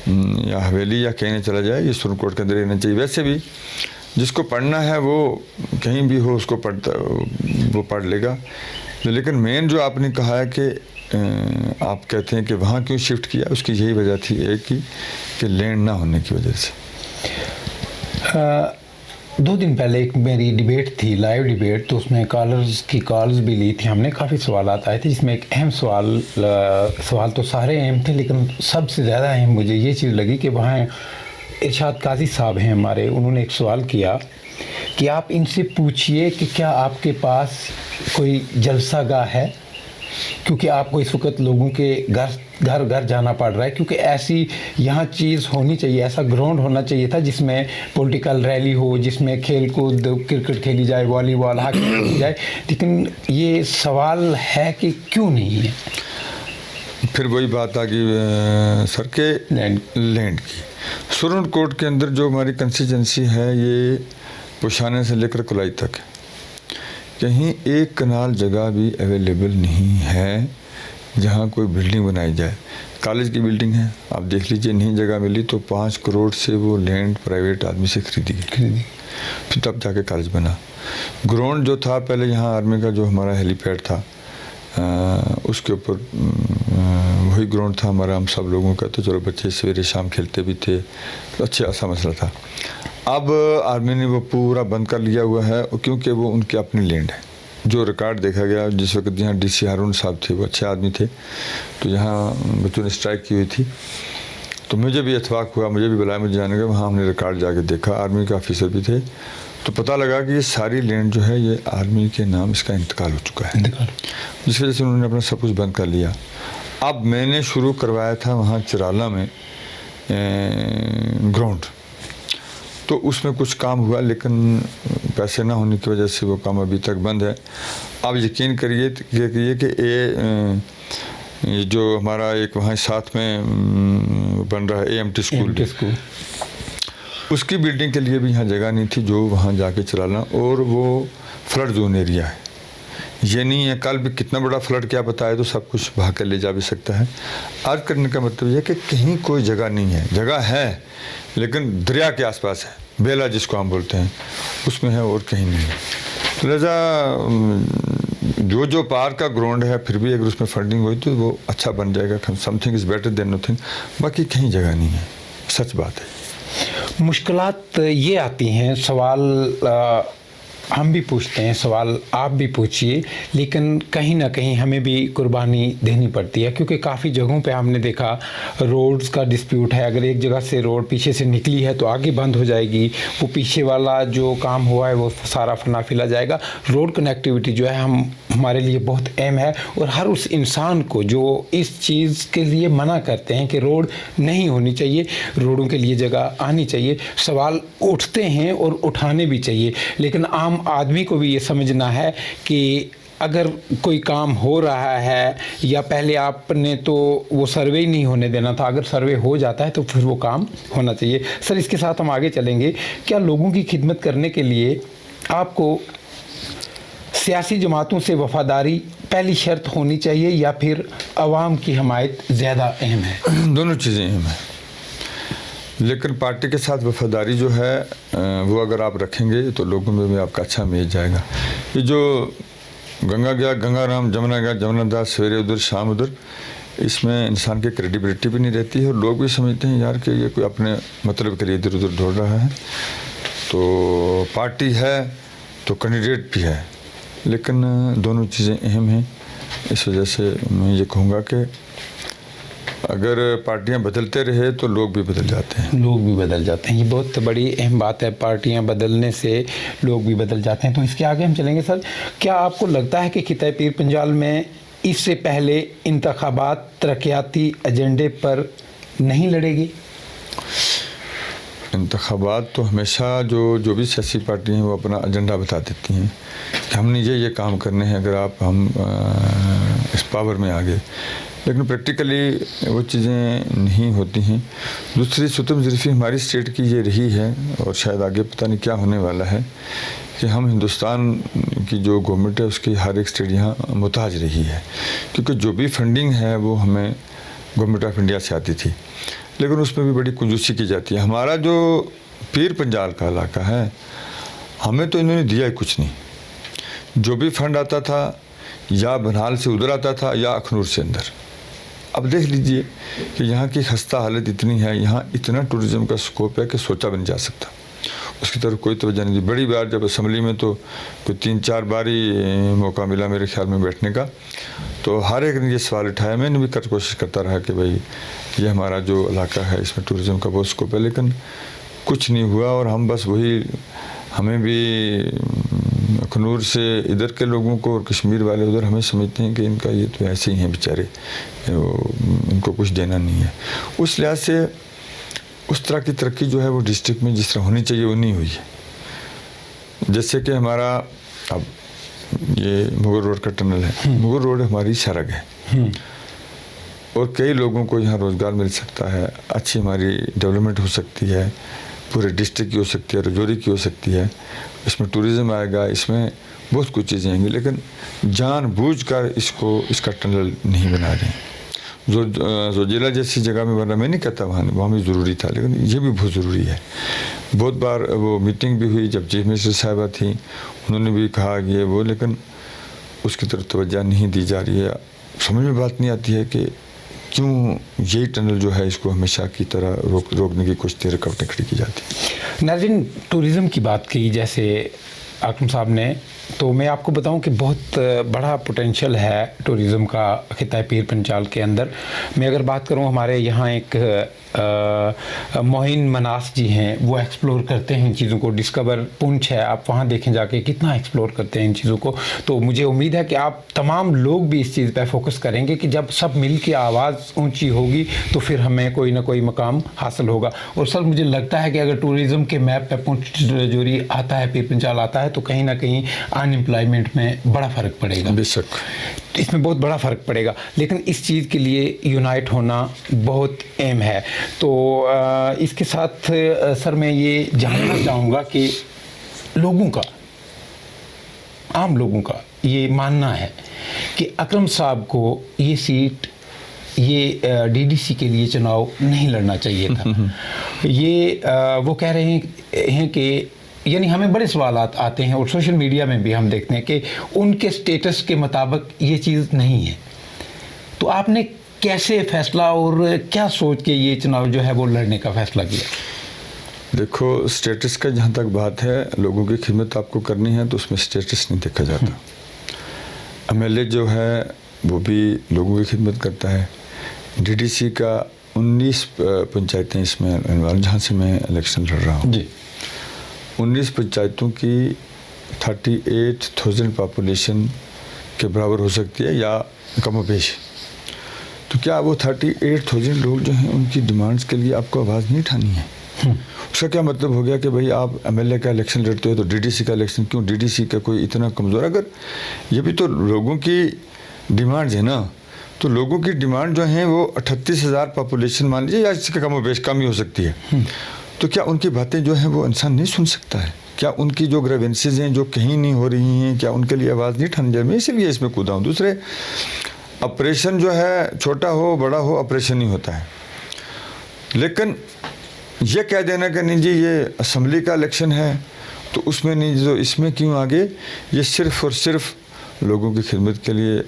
या हवेली या कहीं चला जाए, ये सुप्रीम कोर्ट के अंदर रहना चाहिए। वैसे भी जिसको पढ़ना है वो कहीं भी हो उसको वो पढ़ लेगा। लेकिन मेन जो आपने कहा है कि आप कहते हैं कि वहाँ क्यों शिफ्ट किया, उसकी यही वजह थी एक ही कि लैंड ना होने की वजह से। 2 दिन पहले एक मेरी डिबेट थी, लाइव डिबेट, तो उसमें कॉलर्स की कॉल्स भी ली थी हमने, काफ़ी सवाल आए थे, जिसमें एक अहम सवाल तो सारे अहम थे, लेकिन सबसे ज़्यादा अहम मुझे ये चीज़ लगी कि वहाँ इरशाद काजी साहब हैं हमारे, उन्होंने एक सवाल किया कि आप इनसे पूछिए कि क्या आपके पास कोई जलसागाह है, क्योंकि आपको इस वक्त लोगों के घर घर जाना पड़ रहा है, क्योंकि ऐसी यहाँ चीज़ होनी चाहिए, ऐसा ग्राउंड होना चाहिए था जिसमें पॉलिटिकल रैली हो, जिसमें खेल कूद, क्रिकेट खेली जाए, वॉलीबॉल, हॉकी खेली जाए, लेकिन ये सवाल है कि क्यों नहीं है। फिर वही बात आ गई सर के लैंड की। सुप्रीम कोर्ट के अंदर जो हमारी कंस्टिट्यूंसी है ये पुशाने से लेकर कुलाई तक है, कहीं एक कनाल जगह भी अवेलेबल नहीं है जहाँ कोई बिल्डिंग बनाई जाए। कॉलेज की बिल्डिंग है, आप देख लीजिए, नहीं जगह मिली तो 5 करोड़ से वो लैंड प्राइवेट आदमी से खरीदी गई, फिर तब जाके कॉलेज बना। ग्राउंड जो था पहले यहाँ आर्मी का जो हमारा हेलीपैड था उसके ऊपर वही ग्राउंड था हमारा, हम सब लोगों का, तो चलो बच्चे सवेरे शाम खेलते भी थे, तो अच्छा मसला था। अब आर्मी ने वो पूरा बंद कर लिया हुआ है, क्योंकि वो उनकी अपनी लैंड है। जो रिकॉर्ड देखा गया जिस वक्त यहाँ डीसी हारून साहब थे, वो अच्छे आदमी थे, तो यहाँ बच्चों ने स्ट्राइक की हुई थी, तो मुझे भी इत्तेफाक हुआ, मुझे भी बुलाया, मुझे जाने का, वहाँ हमने रिकॉर्ड जाके देखा, आर्मी के ऑफिसर भी थे, तो पता लगा कि ये सारी लैंड जो है ये आर्मी के नाम इसका इंतकाल हो चुका है, जिस वजह से उन्होंने अपना सब कुछ बंद कर लिया। अब मैंने शुरू करवाया था वहाँ चिराला में ग्राउंड, तो उसमें कुछ काम हुआ, लेकिन पैसे ना होने की वजह से वो काम अभी तक बंद है। आप यकीन करिए कि ये जो हमारा एक वहाँ साथ में बन रहा है AMT स्कूल, उसकी बिल्डिंग के लिए भी यहाँ जगह नहीं थी जो वहाँ जाके चलाना, और वो फ्लड जोन एरिया है, ये नहीं है कल भी कितना बड़ा फ्लड क्या बताए तो सब कुछ भाग कर ले जा भी सकता है। आज करने का मतलब यह कि कहीं कोई जगह नहीं है, जगह है लेकिन दरिया के आसपास है, बेला जिसको हम बोलते हैं उसमें है, और कहीं नहीं है। लिहाजा जो पार्क का ग्राउंड है, फिर भी अगर उसमें फंडिंग हुई तो वो अच्छा बन जाएगा, something is better than nothing, बाकी कहीं जगह नहीं है, सच बात है। मुश्किलात ये आती हैं, सवाल हम भी पूछते हैं, सवाल आप भी पूछिए, लेकिन कहीं ना कहीं हमें भी कुर्बानी देनी पड़ती है, क्योंकि काफ़ी जगहों पे हमने देखा रोड्स का डिस्प्यूट है, अगर एक जगह से रोड पीछे से निकली है तो आगे बंद हो जाएगी, वो पीछे वाला जो काम हुआ है वो सारा फना फिला जाएगा। रोड कनेक्टिविटी जो है हमारे लिए बहुत अहम है, और हर उस इंसान को जो इस चीज़ के लिए मना करते हैं कि रोड नहीं होनी चाहिए, रोडों के लिए जगह आनी चाहिए, सवाल उठते हैं और उठाने भी चाहिए, लेकिन आम आदमी को भी ये समझना है कि अगर कोई काम हो रहा है, या पहले आपने तो वो सर्वे ही नहीं होने देना था, अगर सर्वे हो जाता है तो फिर वो काम होना चाहिए। सर, इसके साथ हम आगे चलेंगे। क्या लोगों की खिदमत करने के लिए आपको सियासी जमातों से वफादारी पहली शर्त होनी चाहिए, या फिर आवाम की हमायत ज़्यादा अहम है? दोनों चीज़ें अहम हैं, लेकिन पार्टी के साथ वफादारी जो है वो अगर आप रखेंगे तो लोगों में भी आपका अच्छा इमेज जाएगा। ये जो गंगा गया गंगा राम, जमुना गया जमुना दास, सवेरे उधर शाम उधर, इसमें इंसान की क्रेडिबिलिटी भी नहीं रहती है, और लोग भी समझते हैं यार कि ये कोई अपने मतलब के लिए इधर उधर दौड़ रहा है। तो पार्टी है तो कैंडिडेट भी है, लेकिन दोनों चीज़ें अहम हैं। इस वजह से मैं ये कहूँगा कि अगर पार्टियां बदलते रहे तो लोग भी बदल जाते हैं। लोग भी बदल जाते हैं, ये बहुत बड़ी अहम बात है, पार्टियां बदलने से लोग भी बदल जाते हैं। तो इसके आगे हम चलेंगे। सर, क्या आपको लगता है कि खिताए पीर पंजाल में इससे पहले इंतखाबात तरक्याती एजेंडे पर नहीं लड़ेगी? इंतखाबात तो हमेशा जो भी सियासी पार्टी हैं वो अपना एजेंडा बता देती हैं कि हमने ये काम करने हैं अगर हम इस पावर में आ गए, लेकिन प्रैक्टिकली वो चीज़ें नहीं होती हैं। दूसरी सुतम ज़रीफ़ी हमारी स्टेट की ये रही है, और शायद आगे पता नहीं क्या होने वाला है, कि हम हिंदुस्तान की जो गवर्नमेंट है उसकी हर एक स्टेट यहाँ मुताज रही है, क्योंकि जो भी फंडिंग है वो हमें गवर्नमेंट ऑफ इंडिया से आती थी। लेकिन उसमें भी बड़ी कंजूसी की जाती है। हमारा जो पीर पंजाल का इलाका है, हमें तो इन्होंने दिया ही कुछ नहीं। जो भी फंड आता था या बनिहाल से उधर आता था या अखनूर से अंदर। अब देख लीजिए कि यहाँ की खस्ता हालत इतनी है, यहाँ इतना टूरिज़्म का स्कोप है कि सोचा भी नहीं जा सकता। उसकी तरफ कोई तवज्जो नहीं दी। बड़ी बार जब असम्बली में तो कोई 3-4 बार ही मौका मिला मेरे ख्याल में बैठने का, तो हर एक ने ये सवाल उठाया। मैंने भी कोशिश करता रहा कि भाई ये हमारा जो इलाका है इसमें टूरिज़्म का बहुत स्कोप है, लेकिन कुछ नहीं हुआ। और हम बस वही, हमें भी अखनूर से इधर के लोगों को और कश्मीर वाले उधर हमें समझते हैं कि इनका ये तो ऐसे ही हैं बेचारे, इनको कुछ देना नहीं है। उस लिहाज से उस तरह की तरक्की जो है वो डिस्ट्रिक्ट में जिस तरह होनी चाहिए वो नहीं हुई है। जैसे कि हमारा अब ये मुगल रोड का टनल है, मुगल रोड हमारी सड़क है और कई लोगों को यहाँ रोज़गार मिल सकता है, अच्छी हमारी डेवलपमेंट हो सकती है, पूरे डिस्ट्रिक्ट की हो सकती है, रजौरी की हो सकती है, इसमें टूरिज़्म आएगा, इसमें बहुत कुछ चीज़ें आएंगी, लेकिन जानबूझकर इसका टनल नहीं बना रहे हैं। जो जिला जैसी जगह में बना, मैं नहीं कहता वहाँ भी ज़रूरी था, लेकिन ये भी बहुत ज़रूरी है। बहुत बार वो मीटिंग भी हुई जब चीफ मिनिस्टर साहिबा थी, उन्होंने भी कहा कि ये वो, लेकिन उसकी तरफ तवज्जो नहीं दी जा रही है। समझ में बात नहीं आती है कि क्यों यही टनल जो है इसको हमेशा की तरह रोकने की कुछ रुकावटें खड़ी की जाती है। नाज़रीन, टूरिज़्म की बात की जैसे अकरम साहब ने, तो मैं आपको बताऊं कि बहुत बड़ा पोटेंशियल है टूरिज़्म का खिता पीर पंजाल के अंदर। मैं अगर बात करूं, हमारे यहाँ एक मोहिन मनास जी हैं, वो एक्सप्लोर करते हैं इन चीज़ों को। डिस्कवर पुंछ है, आप वहाँ देखें जाके कितना एक्सप्लोर करते हैं इन चीज़ों को। तो मुझे उम्मीद है कि आप तमाम लोग भी इस चीज़ पर फोकस करेंगे कि जब सब मिल के आवाज़ ऊंची होगी तो फिर हमें कोई ना कोई मकाम हासिल होगा। और सर, मुझे लगता है कि अगर टूरिज़्म के मैप पर पुंछ रजौरी आता है, पीर पंजाल आता है, तो कहीं ना कहीं अनएम्प्लॉयमेंट में बड़ा फ़र्क पड़ेगा। बेशक इसमें बहुत बड़ा फ़र्क पड़ेगा, लेकिन इस चीज़ के लिए यूनाइट होना बहुत अहम है। तो इसके साथ सर मैं ये जानना चाहूँगा कि लोगों का, आम लोगों का ये मानना है कि अकरम साहब को ये सीट, ये डीडीसी के लिए चुनाव नहीं लड़ना चाहिए था। ये वो कह रहे हैं कि यानी हमें बड़े सवाल आते हैं और सोशल मीडिया में भी हम देखते हैं कि उनके स्टेटस के मुताबिक ये चीज़ नहीं है। तो आपने कैसे फैसला और क्या सोच के ये चुनाव जो है वो लड़ने का फैसला किया? देखो, स्टेटस का जहाँ तक बात है, लोगों की खिदमत आपको करनी है तो उसमें स्टेटस नहीं देखा जाता। एमएलए जो है वो भी लोगों की खिदमत करता है। डीडीसी का 19 पंचायतें इसमें इन्वॉल्व, जहाँ से मैं इलेक्शन लड़ रहा हूँ जी। 19 पंचायतों की 38,000 पॉपुलेशन के बराबर हो सकती है या कम बेश। तो क्या वो 38,000 लोग जो हैं उनकी डिमांड्स के लिए आपको आवाज़ नहीं उठानी है? उसका क्या मतलब हो गया कि भाई आप एमएलए का इलेक्शन लड़ते हो तो डीडीसी का इलेक्शन क्यों? डीडीसी का कोई इतना कमज़ोर, अगर ये भी तो लोगों की डिमांड्स है ना, तो लोगों की डिमांड जो है वो 38,000 पॉपुलेशन मान लीजिए या इससे कम बेश कम ही हो सकती है। तो क्या उनकी बातें जो हैं वो इंसान नहीं सुन सकता है? क्या उनकी जो ग्रेवेंसेज हैं जो कहीं नहीं हो रही हैं, क्या उनके लिए आवाज़ नहीं उठानी चाहिए? मैं इसीलिए इसमें कूदा हूँ। दूसरे, ऑपरेशन जो है छोटा हो बड़ा हो ऑपरेशन ही होता है, लेकिन ये कह देना कि नहीं जी ये असम्बली का इलेक्शन है तो उसमें नहीं, जो इसमें क्यों आगे, ये सिर्फ़ और सिर्फ लोगों की खिदमत के लिए।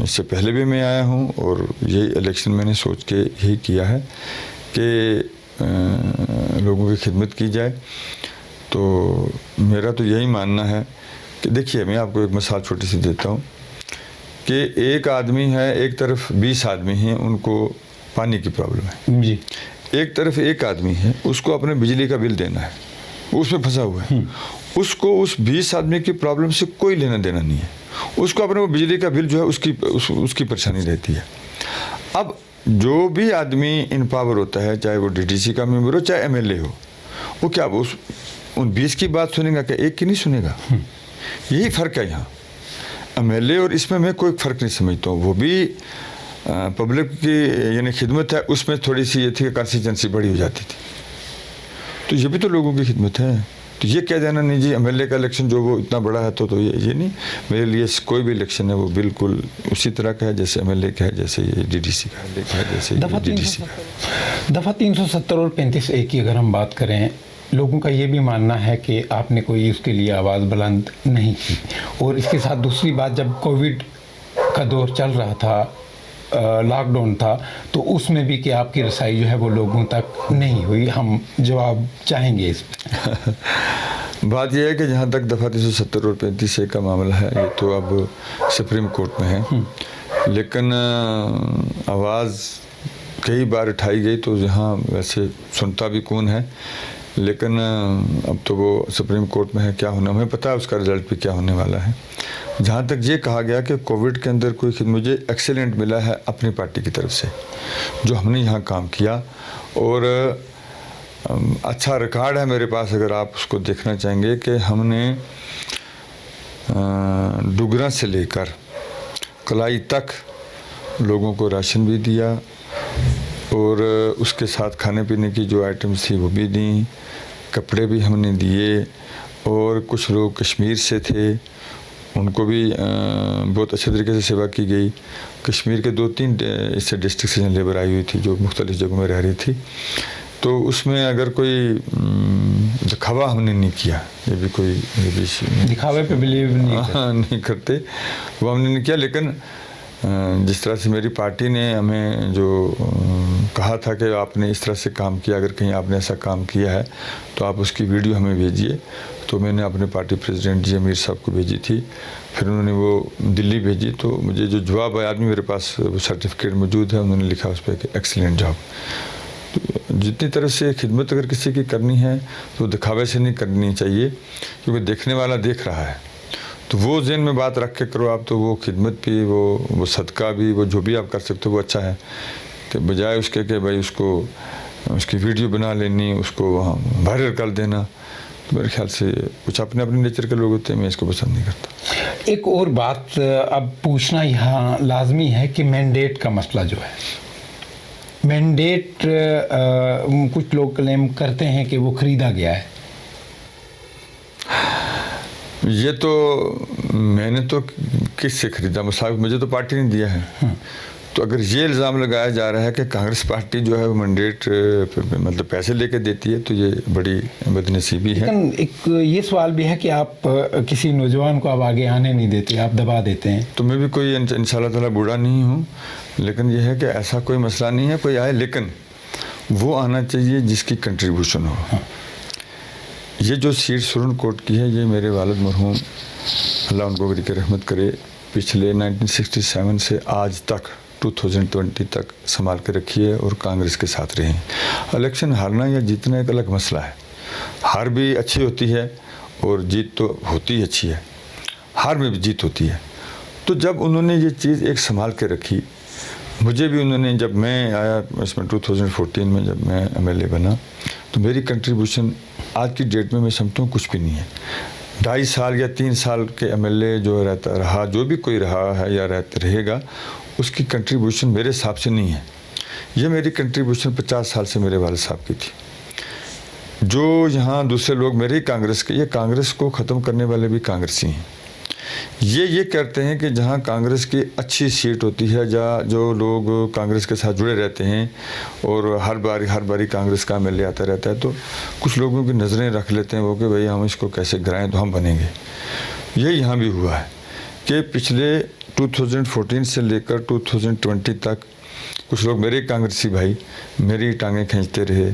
इससे पहले भी मैं आया हूँ और ये इलेक्शन मैंने सोच के यही किया है कि लोगों की खिदमत की जाए। तो मेरा तो यही मानना है कि देखिए, मैं आपको एक मिसाल छोटी सी देता हूँ कि एक आदमी है, एक तरफ 20 आदमी हैं, उनको पानी की प्रॉब्लम है जी। एक तरफ एक आदमी है, उसको अपने बिजली का बिल देना है, वो उसमें फंसा हुआ है। उसको उस 20 आदमी की प्रॉब्लम से कोई लेना देना नहीं है, उसको अपने वो बिजली का बिल जो है उसकी परेशानी रहती है। अब जो भी आदमी इन पावर होता है, चाहे वो डीडीसी का मेंबर हो चाहे एमएलए हो, वो क्या उन 20 की बात सुनेगा क्या? एक की नहीं सुनेगा। यही फ़र्क है यहाँ एमएलए और इसमें मैं कोई फ़र्क नहीं समझता हूँ। वो भी पब्लिक की यानी खिदमत है, उसमें थोड़ी सी ये थी कि कंसिस्टेंसी बड़ी हो जाती थी। तो ये भी तो लोगों की खिदमत है। तो ये कह देना नहीं जी एमएलए का इलेक्शन जो वो इतना बड़ा है तो ये नहीं। मेरे लिए कोई भी इलेक्शन है वो बिल्कुल उसी तरह का है जैसे एमएलए का है, जैसे ये डीडीसी का है, जैसे डीडीसी का। दफ़ा 370 और 35A की अगर हम बात करें, लोगों का ये भी मानना है कि आपने कोई उसके लिए आवाज़ बुलंद नहीं की। और इसके साथ दूसरी बात, जब कोविड का दौर चल रहा था, लॉकडाउन था, तो उसमें भी कि आपकी रसाई जो है वो लोगों तक नहीं हुई। हम जवाब चाहेंगे इस पर। बात यह है कि जहाँ तक दफ़ा 370 और 35A का मामला है, ये तो अब सुप्रीम कोर्ट में है, लेकिन आवाज़ कई बार उठाई गई तो यहाँ वैसे सुनता भी कौन है, लेकिन अब तो वो सुप्रीम कोर्ट में है, क्या होना हमें पता है उसका रिज़ल्ट भी क्या होने वाला है। जहाँ तक ये कहा गया कि कोविड के अंदर मुझे एक्सीलेंट मिला है अपनी पार्टी की तरफ से, जो हमने यहाँ काम किया, और अच्छा रिकॉर्ड है मेरे पास। अगर आप उसको देखना चाहेंगे कि हमने डुगरा से लेकर कलाई तक लोगों को राशन भी दिया, और उसके साथ खाने पीने की जो आइटम्स थी वो भी दी, कपड़े भी हमने दिए, और कुछ लोग कश्मीर से थे उनको भी बहुत अच्छे तरीके से सेवा की गई। कश्मीर के 2-3 इससे डिस्ट्रिक्ट से लेबर आई हुई थी जो मुख्तलिफ जगहों में रह रही थी, तो उसमें अगर कोई दिखावा हमने नहीं किया, ये भी दिखावे पे बिलीव नहीं करते, वो हमने नहीं किया। लेकिन जिस तरह से मेरी पार्टी ने हमें जो कहा था कि आपने इस तरह से काम किया, अगर कहीं आपने ऐसा काम किया है तो आप उसकी वीडियो हमें भेजिए, तो मैंने अपने पार्टी प्रेसिडेंट जी अमीर साहब को भेजी थी, फिर उन्होंने वो दिल्ली भेजी, तो मुझे जो जवाब आया, आदमी मेरे पास वो सर्टिफिकेट मौजूद है, उन्होंने लिखा उस पर कि एक्सीलेंट जॉब। तो जितनी तरह से खिदमत अगर किसी की करनी है तो दिखावे से नहीं करनी चाहिए, क्योंकि देखने वाला देख रहा है, तो वो ज़हन में बात रख के करो आप, तो वो खिदमत भी, वो सदका भी, वो जो भी आप कर सकते हो वो अच्छा है, कि बजाय उसके कि भाई उसकी वीडियो बना लेनी, उसको वहाँ वायरल कर देना। तो मेरे ख्याल से कुछ अपने नेचर के लोग होते हैं, मैं इसको पसंद नहीं करता। एक और बात अब पूछना यहाँ लाजमी है कि मैंडेट का मसला जो है, मैंडेट कुछ लोग क्लेम करते हैं कि वो ख़रीदा गया है। ये तो मैंने तो किससे ख़रीदा, मुझे तो पार्टी ने दिया है। तो अगर ये इल्ज़ाम लगाया जा रहा है कि कांग्रेस पार्टी जो है वो मैंडेट मतलब पैसे लेके देती है, तो ये बड़ी बदनसीबी है। लेकिन एक ये सवाल भी है कि आप किसी नौजवान को आप आगे आने नहीं देते, आप दबा देते हैं। तो मैं भी कोई इंशाल्लाह ताला बूढ़ा नहीं हूँ, लेकिन यह है कि ऐसा कोई मसला नहीं है, कोई आए लेकिन वो आना चाहिए जिसकी कंट्रीब्यूशन हो। ये जो सीट सुरन कोट की है, ये मेरे वालिद मरहूम अल्लाह उनको बरी के रहमत करे, पिछले 1967 से आज तक 2020 तक संभाल के रखी है और कांग्रेस के साथ रहे। इलेक्शन हारना या जीतना एक अलग मसला है, हार भी अच्छी होती है और जीत तो होती ही अच्छी है, हार में भी जीत होती है। तो जब उन्होंने ये चीज़ एक संभाल के रखी, मुझे भी उन्होंने, जब मैं आया इसमें 2014 में जब मैं एमएलए बना, तो मेरी कंट्रीब्यूशन आज की डेट में मैं समझता हूँ कुछ भी नहीं है। 2.5 साल या 3 साल के एमएलए जो रहता रहा, जो भी कोई रहा है या रहेगा, उसकी कंट्रीब्यूशन मेरे हिसाब से नहीं है। ये मेरी कंट्रीब्यूशन 50 साल से मेरे वालिद साहब की थी। जो यहाँ दूसरे लोग मेरे ही कांग्रेस के, ये कांग्रेस को ख़त्म करने वाले भी कांग्रेसी हैं। ये कहते हैं कि जहाँ कांग्रेस की अच्छी सीट होती है, जहाँ जो लोग कांग्रेस के साथ जुड़े रहते हैं और हर बारी कांग्रेस का एमएलए आता रहता है, तो कुछ लोगों की नज़रें रख लेते हैं वो कि भाई हम इसको कैसे गिराएं तो हम बनेंगे। ये यहाँ भी हुआ है कि पिछले 2014 से लेकर 2020 तक कुछ लोग मेरे कांग्रेसी भाई मेरी टांगें खींचते रहे,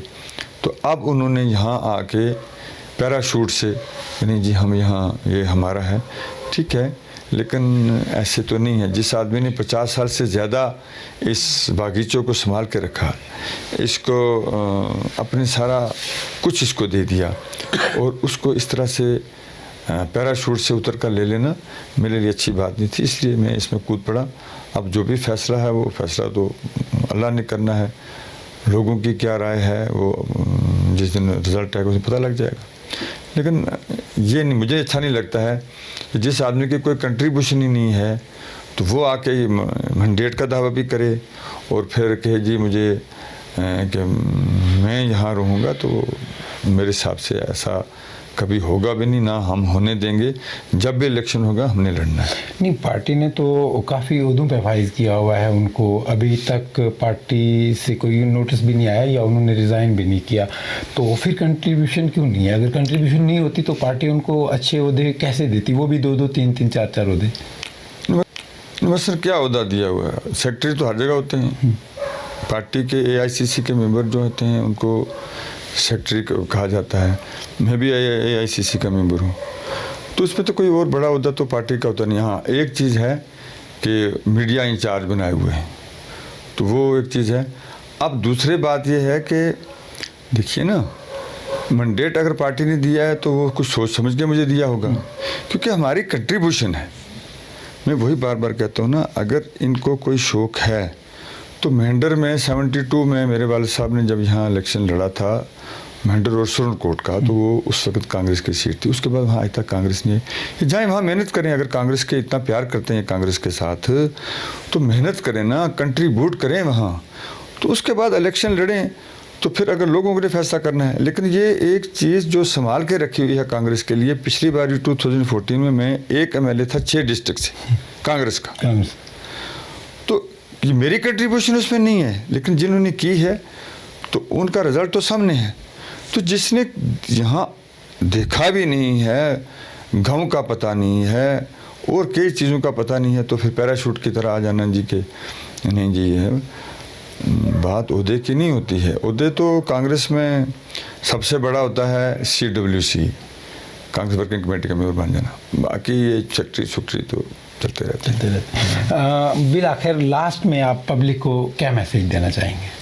तो अब उन्होंने यहाँ आके पैराशूट से, नहीं जी हम यहाँ, ये हमारा है, ठीक है, लेकिन ऐसे तो नहीं है। जिस आदमी ने 50 साल से ज़्यादा इस बागीचों को संभाल के रखा, इसको अपने सारा कुछ इसको दे दिया, और उसको इस तरह से पैराशूट से उतर कर ले लेना मेरे लिए अच्छी बात नहीं थी, इसलिए मैं इसमें कूद पड़ा। अब जो भी फैसला है वो फैसला तो अल्लाह ने करना है, लोगों की क्या राय है वो जिस दिन रिज़ल्ट आएगा उसे पता लग जाएगा। लेकिन ये नहीं, मुझे अच्छा नहीं लगता है कि जिस आदमी की कोई कंट्रीब्यूशन ही नहीं है तो वो आके मैंडेट का दावा भी करे और फिर कहे जी मुझे कि मैं यहाँ रहूँगा, तो मेरे हिसाब से ऐसा कभी होगा भी नहीं, ना हम होने देंगे। जब भी इलेक्शन होगा हमने लड़ना है। नहीं, पार्टी ने तो काफ़ी उहदों पे फाइज किया हुआ है उनको, अभी तक पार्टी से कोई नोटिस भी नहीं आया या उन्होंने रिज़ाइन भी नहीं किया, तो फिर कंट्रीब्यूशन क्यों नहीं है? अगर कंट्रीब्यूशन नहीं होती तो पार्टी उनको अच्छे ओहदे कैसे देती, वो भी 2-2, 3-3, 4-4 ओहदे? बस सर क्या ओहदा दिया हुआ है, सेक्रेटरी तो हर जगह होते हैं। पार्टी के AICC के मेंबर जो होते हैं उनको सेक्रेटरी कहा जाता है। मैं भी AICC का मेंबर हूँ, तो उसमें तो कोई और बड़ा ओहदा तो पार्टी का होता नहीं। हाँ, एक चीज़ है कि मीडिया इंचार्ज बनाए हुए हैं, तो वो एक चीज़ है। अब दूसरी बात ये है कि देखिए ना, मैंडेट अगर पार्टी ने दिया है तो वो कुछ सोच समझ के मुझे दिया होगा, क्योंकि हमारी कंट्रीब्यूशन है। मैं वही बार बार कहता हूँ ना, अगर इनको कोई शौक़ है तो महेंद्र में 72 में मेरे वालिद साहब ने जब यहाँ इलेक्शन लड़ा था महेंद्र और सुरनकोट का, तो वो उस वक्त कांग्रेस की सीट थी। उसके बाद वहाँ आज तक कांग्रेस ने जाए, वहाँ मेहनत करें। अगर कांग्रेस के इतना प्यार करते हैं कांग्रेस के साथ, तो मेहनत करें ना, कंट्रीब्यूट करें वहाँ, तो उसके बाद इलेक्शन लड़ें। तो फिर अगर लोगों को फैसला करना है। लेकिन ये एक चीज़ जो संभाल के रखी हुई है कांग्रेस के लिए, पिछली बार 2014 में मैं एक MLA था 6 डिस्ट्रिक्ट से कांग्रेस का, तो ये मेरी कंट्रीब्यूशन उसमें नहीं है, लेकिन जिन्होंने की है तो उनका रिजल्ट तो सामने है। तो जिसने यहाँ देखा भी नहीं है, गाँव का पता नहीं है और कई चीज़ों का पता नहीं है, तो फिर पैराशूट की तरह आ जाना जी के नहीं जी है। बात ओहदे की नहीं होती है। ओहदे तो कांग्रेस में सबसे बड़ा होता है CWC, कांग्रेस वर्किंग कमेटी का मेंबर बन जाना। बाकी ये सेक्रेटरी तो चलते रहते हैं। बिल आखिर लास्ट में आप पब्लिक को क्या मैसेज देना चाहेंगे?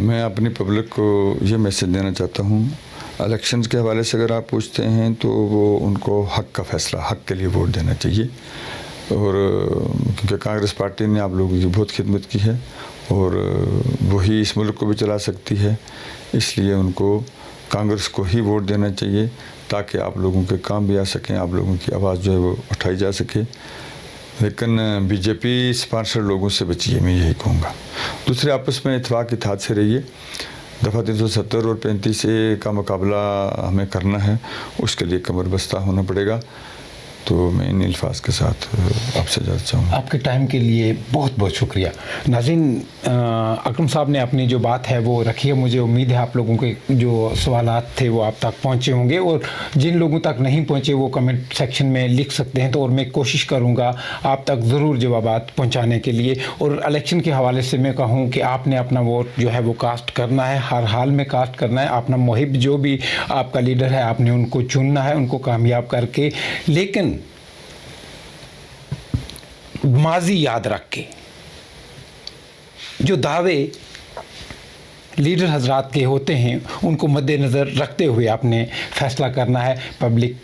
मैं अपनी पब्लिक को ये मैसेज देना चाहता हूँ, इलेक्शंस के हवाले से अगर आप पूछते हैं तो वो उनको हक का फैसला, हक के लिए वोट देना चाहिए। और क्योंकि कांग्रेस पार्टी ने आप लोगों की बहुत खिदमत की है और वही इस मुल्क को भी चला सकती है, इसलिए उनको कांग्रेस को ही वोट देना चाहिए, ताकि आप लोगों के काम भी आ सकें, आप लोगों की आवाज़ जो है वो उठाई जा सके। लेकिन BJP स्पॉन्सर लोगों से बचिए, मैं यही कहूँगा। दूसरे, आपस में इत्तेफाक इत्तेहाद से रहिए। दफ़ा 370 और 35A का मुकाबला हमें करना है, उसके लिए कमर बस्ता होना पड़ेगा। तो मैं इन अल्फाज के साथ आपसे जाना चाहूँगा। आपके टाइम के लिए बहुत बहुत शुक्रिया। नाज़रीन, अकरम साहब ने अपनी जो बात है वो रखी है। मुझे उम्मीद है आप लोगों के जो सवालात थे वो आप तक पहुँचे होंगे, और जिन लोगों तक नहीं पहुँचे वो कमेंट सेक्शन में लिख सकते हैं, तो और मैं कोशिश करूँगा आप तक ज़रूर जवाबात पहुँचाने के लिए। और इलेक्शन के हवाले से मैं कहूँ कि आपने अपना वोट जो है वो कास्ट करना है, हर हाल में कास्ट करना है। अपना मुहिब जो भी आपका लीडर है आपने उनको चुनना है, उनको कामयाब करके, लेकिन माजी याद रख के जो दावे लीडर हजरात के होते हैं उनको मद्देनज़र रखते हुए आपने फैसला करना है, पब्लिक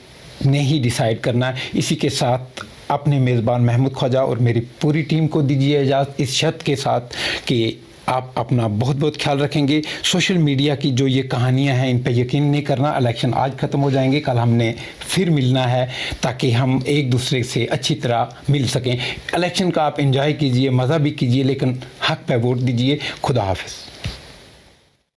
ने ही डिसाइड करना है। इसी के साथ अपने मेज़बान महमूद ख्वाजा और मेरी पूरी टीम को दीजिए इजाज़त, इस शर्त के साथ कि आप अपना बहुत बहुत ख्याल रखेंगे। सोशल मीडिया की जो ये कहानियां हैं इन पे यकीन नहीं करना। इलेक्शन आज ख़त्म हो जाएंगे, कल हमने फिर मिलना है ताकि हम एक दूसरे से अच्छी तरह मिल सकें। इलेक्शन का आप एंजॉय कीजिए, मज़ा भी कीजिए, लेकिन हक पे वोट दीजिए। खुदा हाफिज़।